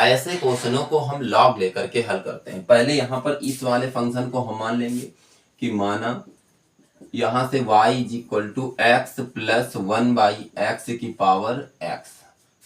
ऐसे क्वेश्चनों को हम लॉग लेकर के हल करते हैं। पहले यहाँ पर इस वाले फंक्शन को हम मान लेंगे कि माना यहाँ से y is equal to x plus 1/x की पावर x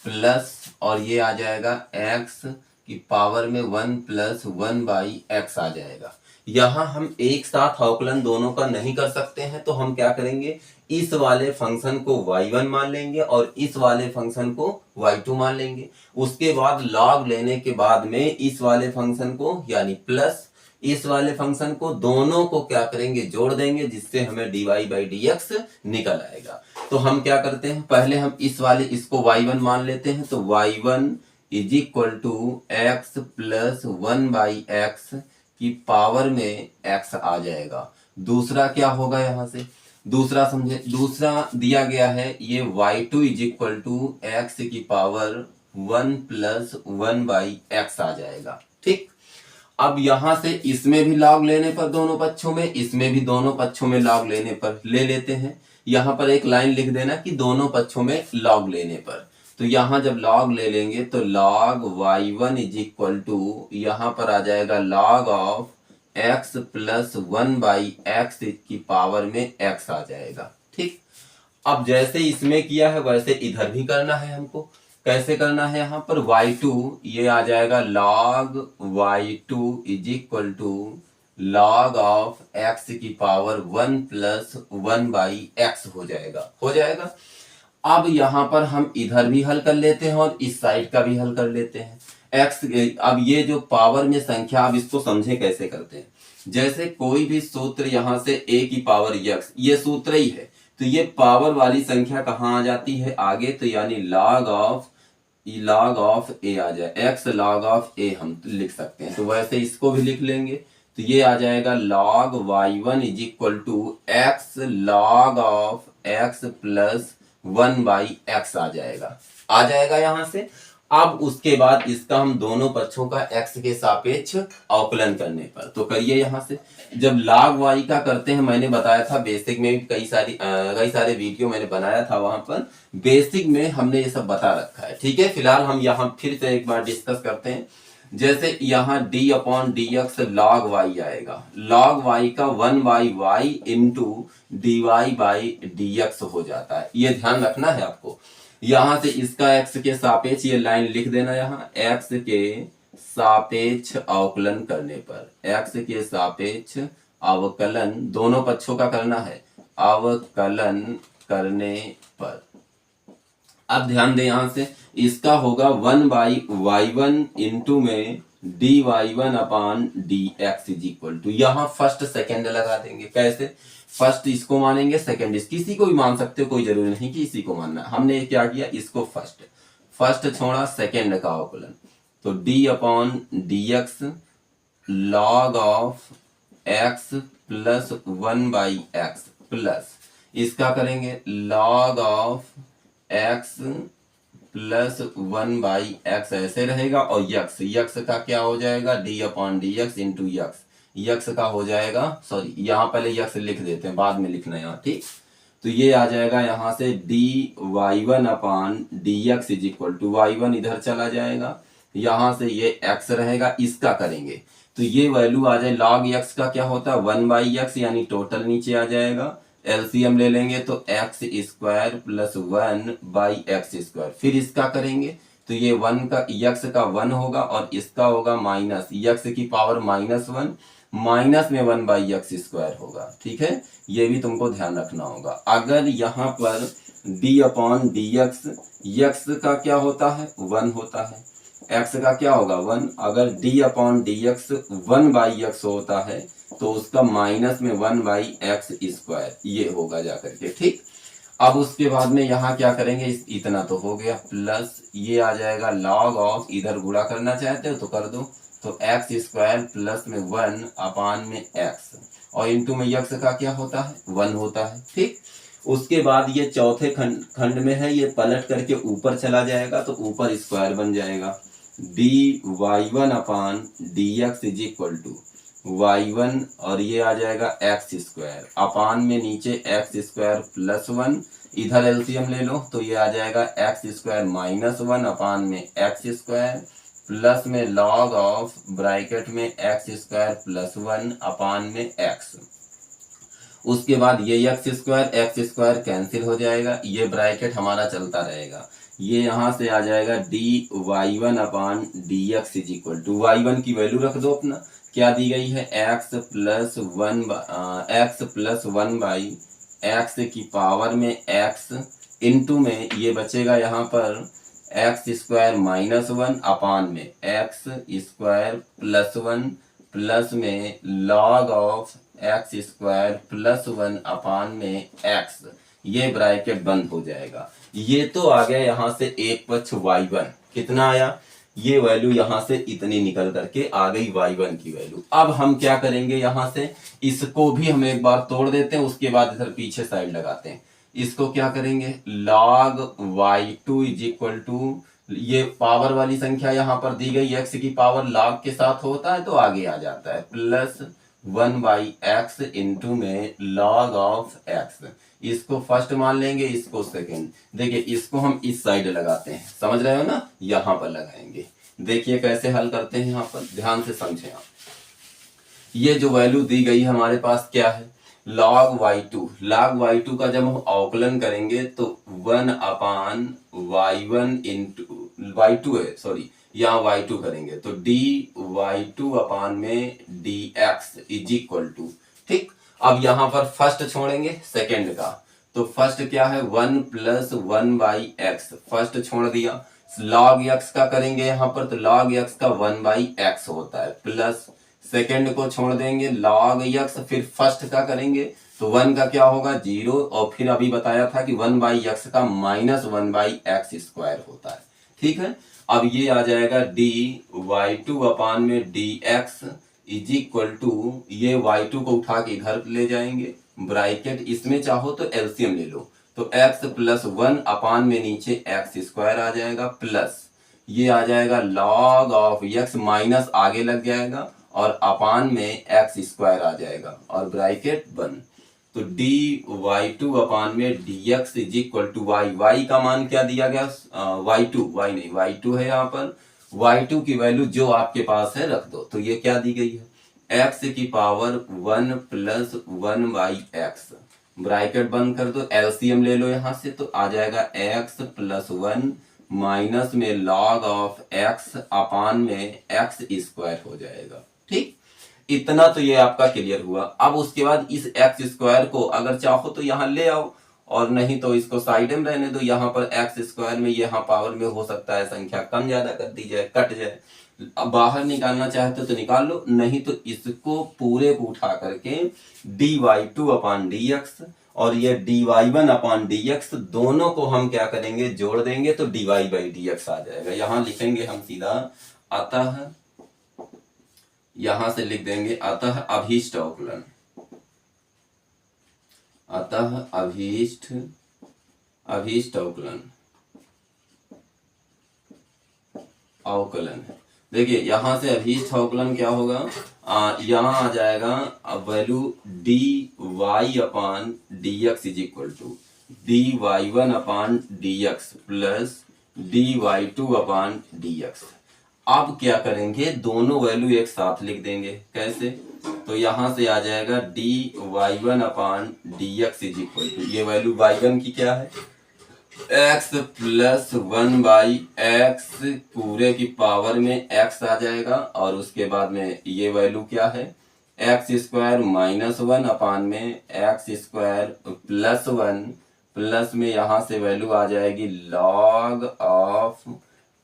प्लस और ये आ जाएगा x की पावर में 1 प्लस 1/x आ जाएगा। यहाँ हम एक साथ अवकलन दोनों का नहीं कर सकते हैं, तो हम क्या करेंगे, इस वाले फंक्शन को y1 मान लेंगे और इस वाले फंक्शन को y2 मान लेंगे। उसके बाद लॉग लेने के बाद में इस वाले फंक्शन को यानी प्लस इस वाले फंक्शन को दोनों को क्या करेंगे, जोड़ देंगे, जिससे हमें dy/dx निकल आएगा। तो हम क्या करते हैं, पहले हम इस वाले इसको y1 मान लेते हैं, तो y1 is equal to x plus 1/x की पावर में x आ जाएगा। दूसरा क्या होगा, यहाँ से दूसरा समझे, दूसरा दिया गया है ये y2 is equal to x की पावर 1 प्लस 1/x आ जाएगा। ठीक, अब यहां से इसमें भी लॉग लेने पर दोनों पक्षों में, इसमें भी दोनों पक्षों में लॉग लेने पर ले लेते हैं। यहां पर एक लाइन लिख देना कि दोनों पक्षों में लॉग लेने पर, तो यहां जब लॉग ले लेंगे तो log y1 is equal to यहां पर आ जाएगा log of x plus 1/x की पावर में x आ जाएगा। ठीक, अब जैसे इसमें किया है वैसे इधर भी करना है हमको। कैसे करना है, यहाँ पर y2 ये आ जाएगा log y2 is equal to log of x की पावर 1 प्लस 1/x हो जाएगा। अब यहाँ पर हम इधर भी हल कर लेते हैं और इस साइड का भी हल कर लेते हैं। x अब ये जो पावर में संख्या, अब इसको समझे कैसे करते हैं। जैसे कोई भी सूत्र यहाँ से a की पावर x, ये सूत्र ही है, तो ये पावर वाली संख्या कहाँ आ जाती है आगे, तो यानी log ऑफ a आ जाए, x log ऑफ a हम लिख सकते हैं। तो वैसे इसको भी लिख लेंगे, तो ये आ जाएगा log y1 is equal to x log of x plus 1/x आ जाएगा यहाँ से। अब उसके बाद इसका हम दोनों पक्षों का x के सापेक्ष अवकलन करने पर, तो करिए यहाँ से। जब log y का करते हैं, मैंने बताया था बेसिक में भी कई सारे वीडियो मैंने बनाया था, वहां पर बेसिक में हमने ये सब बता रखा है। ठीक है, फिलहाल हम यहाँ फिर से एक बार डिस्कस करते हैं। जैसे यहाँ d/dx log y आएगा, log y का 1/y इंटू dy/dx हो जाता है। ये ध्यान रखना है आपको। यहां से इसका x के सापेक्ष ये लाइन लिख देना, यहाँ x के सापेक्ष अवकलन करने पर, x के सापेक्ष अवकलन दोनों पक्षों का करना है, अवकलन करने पर। अब ध्यान दें, यहां से इसका होगा 1/y1 इंटू में dy1/dx इज इक्वल टू, यहाँ फर्स्ट सेकेंड लगा देंगे। कैसे, फर्स्ट इसको मानेंगे, सेकंड किसी को भी मान सकते हो, कोई जरूरी नहीं कि इसी को मानना। हमने क्या किया, इसको फर्स्ट छोड़ा, सेकंड का अवकलन, तो d/dx log of x plus 1/x plus इसका करेंगे log of x plus 1/x ऐसे रहेगा, और यक्स का क्या हो जाएगा, d/dx इंटू यक्स का हो जाएगा, सॉरी यहाँ पहले यक्स लिख देते हैं, बाद में लिखना है यहाँ। ठीक, तो ये आ जाएगा यहाँ से dy1/dx is equal to y1 इधर चला जाएगा, यहाँ से ये x रहेगा, इसका करेंगे तो ये वैल्यू आ जाए, log x का क्या होता है 1/x, यानी टोटल नीचे आ जाएगा। एलसीएम ले लेंगे तो x स्क्वायर प्लस 1/x²। फिर इसका करेंगे तो ये 1 का यक्स का 1 होगा और इसका होगा माइनस यक्स की पावर -1, माइनस में 1/x² होगा। ठीक है, ये भी तुमको ध्यान रखना होगा। अगर यहाँ पर d/dx यक्स का क्या होता है 1 होता है, x का क्या होगा 1, अगर d/dx 1/x होता है तो उसका माइनस में 1/x² ये होगा जाकर के। ठीक, अब उसके बाद में यहाँ क्या करेंगे, इतना तो हो गया, प्लस ये आ जाएगा log ऑफ, इधर गुणा करना चाहते हो तो कर दो, तो x² प्लस में 1/x और इंटू में यक्स का क्या होता है 1 होता है। ठीक, उसके बाद ये चौथे खंड में है, ये पलट करके ऊपर चला जाएगा तो ऊपर स्क्वायर बन जाएगा, dy1/dx is equal to y1 और ये आ जाएगा x² अपान में नीचे x² प्लस 1, इधर एलसीएम ले लो तो ये आ जाएगा x² -1 अपान में x² प्लस में लॉग ऑफ ब्रैकेट में एक्स स्क्वायर प्लस 1 अपान में एक्स। उसके बाद ये एक्स स्क्वायर कैंसिल हो जाएगा, ये ब्रैकेट हमारा चलता रहेगा, ये यहाँ से आ जाएगा d y one upon d x is equal to y one की वैल्यू रख दो अपना, क्या दी गई है x plus one by x की पावर में एक्स इंटू में ये बचेगा यहाँ पर एक्स स्क्वायर माइनस 1 अपान में एक्स स्क्वायर प्लस 1 प्लस में log of x square plus 1 अपान में एक्स, ये ब्रैकेट बंद हो जाएगा। ये तो आ गया यहाँ से एक पक्ष y1, कितना आया, ये वैल्यू यहाँ से इतनी निकल करके आ गई y1 की वैल्यू। अब हम क्या करेंगे, यहाँ से इसको भी हम एक बार तोड़ देते हैं, उसके बाद इधर पीछे साइड लगाते हैं। इसको क्या करेंगे, log y2 is equal to, ये पावर वाली संख्या यहाँ पर दी गई, x की पावर log के साथ होता है तो आगे आ जाता है, प्लस 1 बाई एक्स इंटू में log ऑफ x। इसको फर्स्ट मान लेंगे, इसको सेकंड। देखिए इसको हम इस साइड लगाते हैं, समझ रहे हो ना, यहाँ पर लगाएंगे। देखिए कैसे हल करते हैं, यहाँ पर ध्यान से समझें आप। ये जो वैल्यू दी गई है हमारे पास क्या है, log y2 का जब हम अवकलन करेंगे तो 1 अपान y1 इंटू y2 है, सॉरी यहाँ y2 करेंगे तो डी y2 अपान में dx इज इक्वल टू, ठीक। अब यहाँ पर फर्स्ट छोड़ेंगे सेकंड का, तो फर्स्ट क्या है 1 प्लस 1 बाई एक्स, फर्स्ट छोड़ दिया। log x का करेंगे यहाँ पर, तो log x का 1 बाई एक्स होता है, प्लस सेकंड को छोड़ देंगे log x, फिर फर्स्ट का करेंगे तो 1 का क्या होगा 0, और फिर अभी बताया था कि 1 बाई एक्स का माइनस 1 बाई एक्स स्क्वायर होता है, ठीक है। अब ये आ जाएगा डी y2 अपान में dx इज इक्वल टू, ये y2 को उठा के इधर ले जाएंगे, ब्रैकेट इसमें चाहो तो एलसीएम ले लो, तो x प्लस 1 अपान में नीचे एक्स स्क्वायर आ जाएगा, प्लस ये आ जाएगा log ऑफ x, माइनस आगे लग जाएगा और अपान में एक्स स्क्वायर आ जाएगा और ब्रैकेट बंद। तो डी y2 अपान में dx is equal to y का मान क्या दिया गया, y2 है यहाँ पर, y2 की वैल्यू जो आपके पास है रख दो, तो ये क्या दी गई है x की power 1 plus 1 by x, bracket बंद कर दो, एलसीएम ले लो यहाँ से, तो आ जाएगा x प्लस 1 माइनस में log ऑफ x अपान में एक्स स्क्वायर हो जाएगा, ठीक। इतना तो ये आपका क्लियर हुआ। अब उसके बाद इस एक्स स्क्वायर को अगर चाहो तो यहाँ ले आओ, और नहीं तो इसको साइड में रहने दो। यहाँ पर एक्स स्क्वायर में यहाँ पावर में हो सकता है संख्या कम ज्यादा कर दी जाए, कट जाए, अब बाहर निकालना चाहते तो निकाल लो, नहीं तो इसको पूरे को उठा करके dy2 अपान dx और ये dy1 अपान dx दोनों को हम क्या करेंगे, जोड़ देंगे तो dy बाई dx आ जाएगा। यहाँ लिखेंगे हम सीधा, अतः यहां से लिख देंगे अतः अभीष्ट अवकलन, अतः अभीष्ट अवकलन। देखिए यहां से अभीष्ट अवकलन क्या होगा, यहां आ जाएगा value d y upon d x is equal to dy1 upon dx plus dy2 upon dx। अब क्या करेंगे, दोनों वैल्यू एक साथ लिख देंगे, कैसे, तो यहां से आ जाएगा dy1 upon dx is equal to, ये वैल्यू y1 की क्या है x प्लस 1 बाई एक्स पूरे की पावर में x आ जाएगा, और उसके बाद में ये वैल्यू क्या है एक्स स्क्वायर माइनस 1 अपान में एक्स स्क्वायर प्लस 1, प्लस में यहाँ से वैल्यू आ जाएगी log of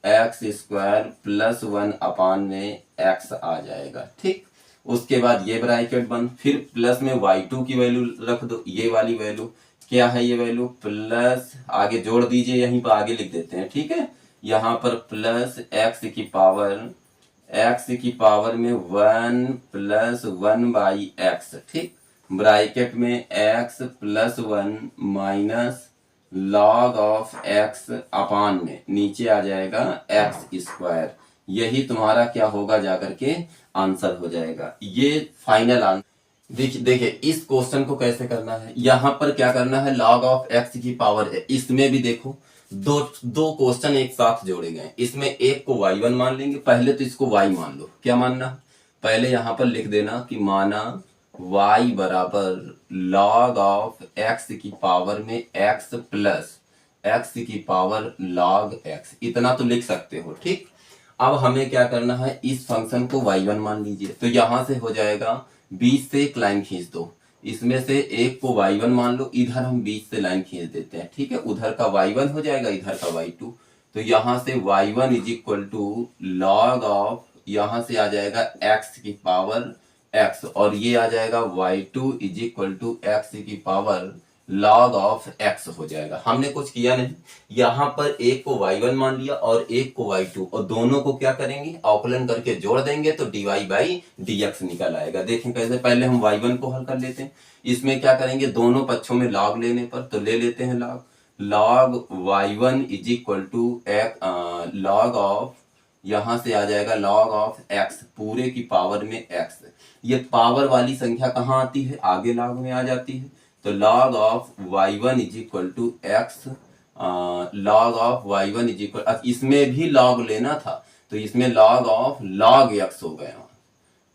x square plus 1 अपान में x आ जाएगा, ठीक। उसके बाद ये ब्रैकेट बंद, फिर प्लस में y2 की वैल्यू रख दो, ये वाली वैल्यू क्या है, ये वैल्यू प्लस आगे जोड़ दीजिए, यहीं पर आगे लिख देते हैं, ठीक है। यहाँ पर प्लस x की पावर में 1 प्लस 1 बाई एक्स, ठीक, ब्रैकेट में x plus 1 minus log of x अपान में नीचे आ जाएगा एक्स स्क्वायर, यही तुम्हारा क्या होगा जाकर के आंसर हो जाएगा, ये फाइनल आंसर। देखिए इस क्वेश्चन को कैसे करना है, यहाँ पर क्या करना है log ऑफ x की पावर है, इसमें भी देखो दो दो क्वेश्चन एक साथ जोड़े गए, इसमें एक को y1 मान लेंगे, पहले तो इसको y मान लो। क्या मानना, पहले यहां पर लिख देना कि माना y बराबर log ऑफ x की पावर में x प्लस x की पावर log x, इतना तो लिख सकते हो। ठीक, अब हमें क्या करना है, इस फंक्शन को y1 मान लीजिए, तो यहां से हो जाएगा बीच से एक लाइन खींच दो, इसमें से एक को y1 मान लो, इधर हम बीच से लाइन खींच देते हैं। ठीक है, उधर का y1 हो जाएगा, इधर का y2, तो यहां से y1 is equal to log of, यहां से आ जाएगा x की पावर x, और ये आ जाएगा y2 is equal to x की पावर लॉग ऑफ x हो जाएगा। हमने कुछ किया नहीं, यहां पर एक को y1 मान लिया और एक को y2, और दोनों को क्या करेंगे, अवकलन करके जोड़ देंगे तो dy बाई dx निकल आएगा। देखें कैसे, पहले हम y1 को हल कर लेते हैं। इसमें क्या करेंगे, दोनों पक्षों में लॉग लेने पर, तो ले लेते हैं log, log y1 is equal to log of, यहां से आ जाएगा लॉग ऑफ x पूरे की पावर में x। ये पावर वाली संख्या कहाँ आती है, आगे लॉग में आ जाती है, तो log of y1 is equal to x, log of y1 is equal, इसमें भी log लेना था तो इसमें log ऑफ log x हो गया,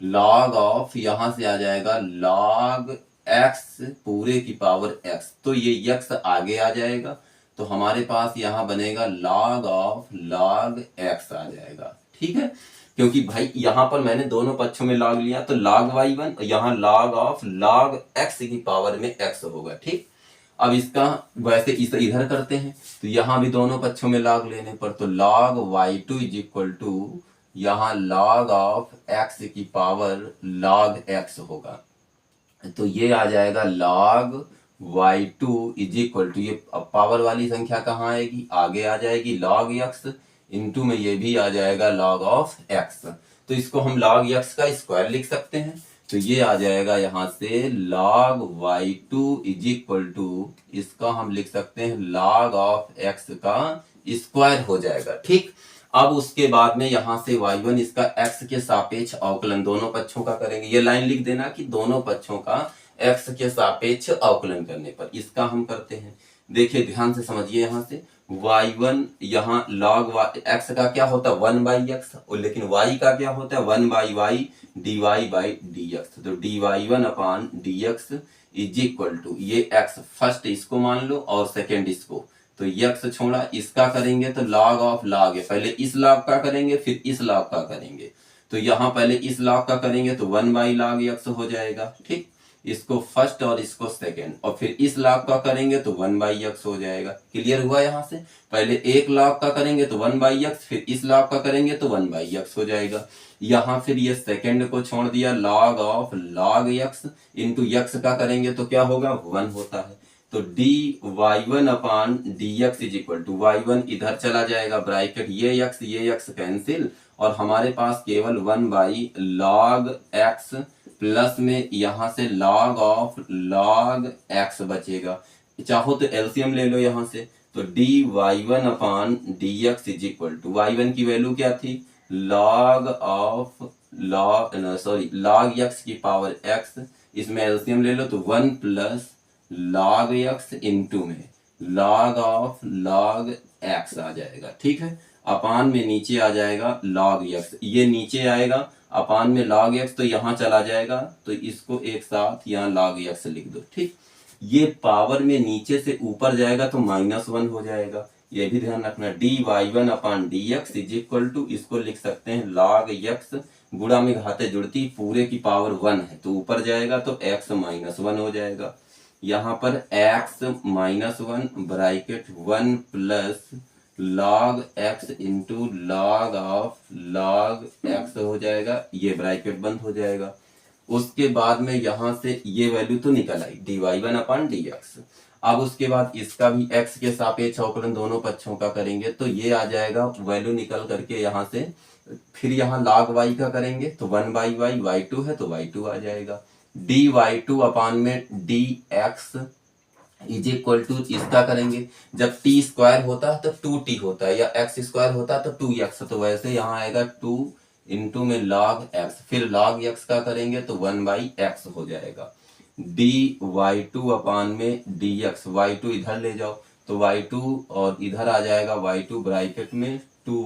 log ऑफ यहां से आ जाएगा log x पूरे की पावर x, तो ये x आगे आ जाएगा, तो हमारे पास यहां बनेगा log ऑफ log x आ जाएगा। ठीक है, क्योंकि भाई यहां पर मैंने दोनों पक्षों में log लिया, तो log y1, यहाँ log ऑफ log x की पावर में x होगा। ठीक, अब इसका वैसे इस इधर करते हैं, तो यहां भी दोनों पक्षों में log लेने पर, तो log y2 is equal to यहाँ log ऑफ x की पावर log x होगा, तो ये आ जाएगा log y2 is equal to, ये पावर वाली संख्या कहाँ आएगी, आगे आ जाएगी, log x इनटू में ये भी आ जाएगा log ऑफ x, तो इसको हम log x का स्क्वायर लिख सकते हैं, तो ये आ जाएगा यहां से log y2 is equal to, इसका हम लिख सकते हैं log ऑफ x का स्क्वायर हो जाएगा। ठीक, अब उसके बाद में यहां से y1 इसका x के सापेक्ष अवकलन दोनों पक्षों का करेंगे, ये लाइन लिख देना कि दोनों पक्षों का x के सापेक्ष अवकलन करने पर, इसका हम करते हैं। देखिए ध्यान से समझिए, यहां से y1 यहाँ log x का क्या होता है 1 बाई एक्स, और लेकिन y का क्या होता है 1 by y dy by dx, तो dy1 upon dx is equal to, ये x फर्स्ट इसको मान लो और सेकेंड इसको, तो x छोड़ा, इसका करेंगे तो log ऑफ log है, पहले इस log का करेंगे फिर इस log का करेंगे, तो यहाँ पहले इस log का करेंगे तो 1 बाई log x हो जाएगा। ठीक, इसको फर्स्ट और इसको सेकेंड, और फिर इस log का करेंगे तो 1 बाई एक्स हो जाएगा। क्लियर हुआ, यहाँ से पहले एक log का करेंगे तो 1 बाई एक्स, फिर इस log का करेंगे तो 1 बाई एक्स हो जाएगा। यहाँ फिर ये सेकेंड को छोड़ दिया, log of log x into x का करेंगे तो क्या होगा 1 होता है, तो dy1 upon dx is equal to, y1 इधर चला जाएगा, ब्रैकेट ये x कैंसिल, और हमारे पास केवल 1 बाई log x प्लस में यहां से log ऑफ log x बचेगा, चाहो तो एलसीएम ले लो यहां से, तो dy1 upon dx is equal to, y1 की वैल्यू क्या थी log ऑफ log x की पावर x, इसमें एलसीएम ले लो तो 1 प्लस log x इंटू में log ऑफ log x आ जाएगा। ठीक है, अपान में नीचे आ जाएगा log x, ये नीचे आएगा, अपान में log x तो यहाँ चला जाएगा, तो इसको एक साथ यहाँ log x लिख दो। ठीक, ये पावर में नीचे से ऊपर जाएगा तो -1 हो जाएगा, ये भी ध्यान रखना, dy1 upon dx is equal to, इसको लिख सकते हैं log x, गुणा में घाते जुड़ती पूरे की पावर 1 है तो ऊपर जाएगा तो x -1 हो जाएगा, यहाँ पर x -1 bracket 1 plus log x into log of log x हो जाएगा, ये ब्रैकेट बंद हो जाएगा। उसके बाद में यहाँ से ये वैल्यू तो निकल आई dy1 अपॉन dx, अब उसके बाद इसका भी x के सापेक्ष अवकलन दोनों पक्षों का करेंगे तो ये आ जाएगा वैल्यू निकल करके यहाँ से, फिर यहाँ log y का करेंगे तो 1 बाई वाई, y2 है तो y2 आ जाएगा, dy2 अपॉन में dx इज इक्वल टू, इसका करेंगे जब t स्क्वायर होता है तो 2t होता है, या x स्क्वायर होता है तो 2x, तो वैसे यहाँ आएगा 2 इंटू में log x, फिर log x का करेंगे तो 1 बाई एक्स हो जाएगा, dy2 अपॉन में dx, y2 इधर ले जाओ तो y2 और इधर आ जाएगा y2 ब्रैकेट में 2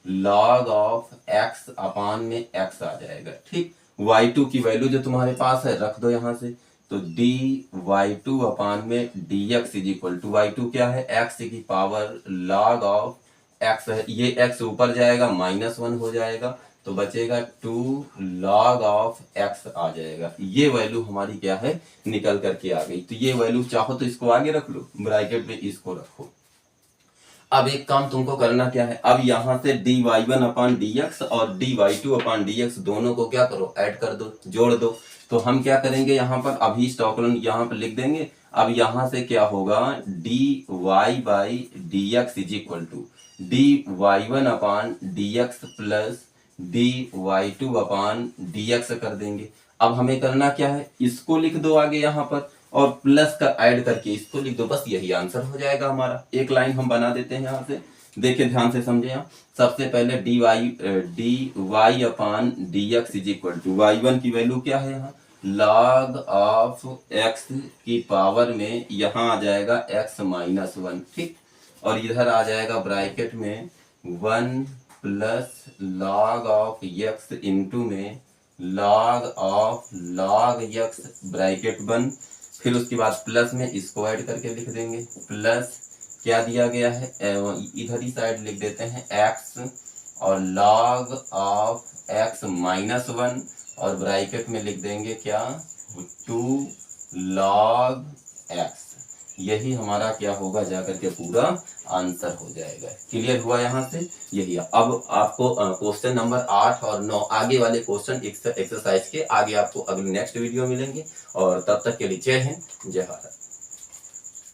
log ऑफ x अपान में x आ जाएगा। ठीक, y2 की वैल्यू जो तुम्हारे पास है रख दो यहाँ से, तो डी y2 अपान में dx is equal to y2 क्या है, x की पावर log ऑफ x है, ये x ऊपर जाएगा -1 हो जाएगा, तो बचेगा 2 log ऑफ x आ जाएगा। ये वैल्यू हमारी क्या है, निकल करके आ गई। तो ये वैल्यू चाहो तो इसको आगे रख लो, ब्रैकेट में इसको रखो। अब एक काम तुमको करना क्या है, अब यहाँ से dy1 अपान dx और dy2 अपान dx दोनों को क्या करो, ऐड कर दो, जोड़ दो। तो हम क्या करेंगे, यहाँ पर अभी स्टॉकलन यहाँ पर लिख देंगे। अब यहाँ से क्या होगा, dy by dx is equal to dy1 upon dx plus dy2 upon dx कर देंगे। अब हमें करना क्या है, इसको लिख दो आगे यहाँ पर और प्लस का ऐड करके इसको लिख दो, बस यही आंसर हो जाएगा हमारा। एक लाइन हम बना देते हैं यहाँ से, देखिए ध्यान से समझे। यहाँ सबसे पहले dy upon dx is equal to y1 की वैल्यू क्या है, यहाँ log ऑफ x की पावर में यहाँ आ जाएगा x -1। ठीक, और इधर आ जाएगा ब्रैकेट में 1 plus log of x into में log of log x bracket बंद, फिर उसके बाद प्लस में इसको ऐड करके लिख देंगे। प्लस क्या दिया गया है, इधर ही साइड लिख देते हैं x और log ऑफ x -1 और ब्रैकेट में लिख देंगे क्या, 2 log x। यही हमारा क्या होगा, जाकर के पूरा आंसर हो जाएगा। क्लियर हुआ यहाँ से, यही। अब आपको क्वेश्चन नंबर 8 और 9 आगे वाले क्वेश्चन एक्सरसाइज के आगे आपको अगले नेक्स्ट वीडियो मिलेंगे, और तब तक के लिए जय हिंद, जय भारत।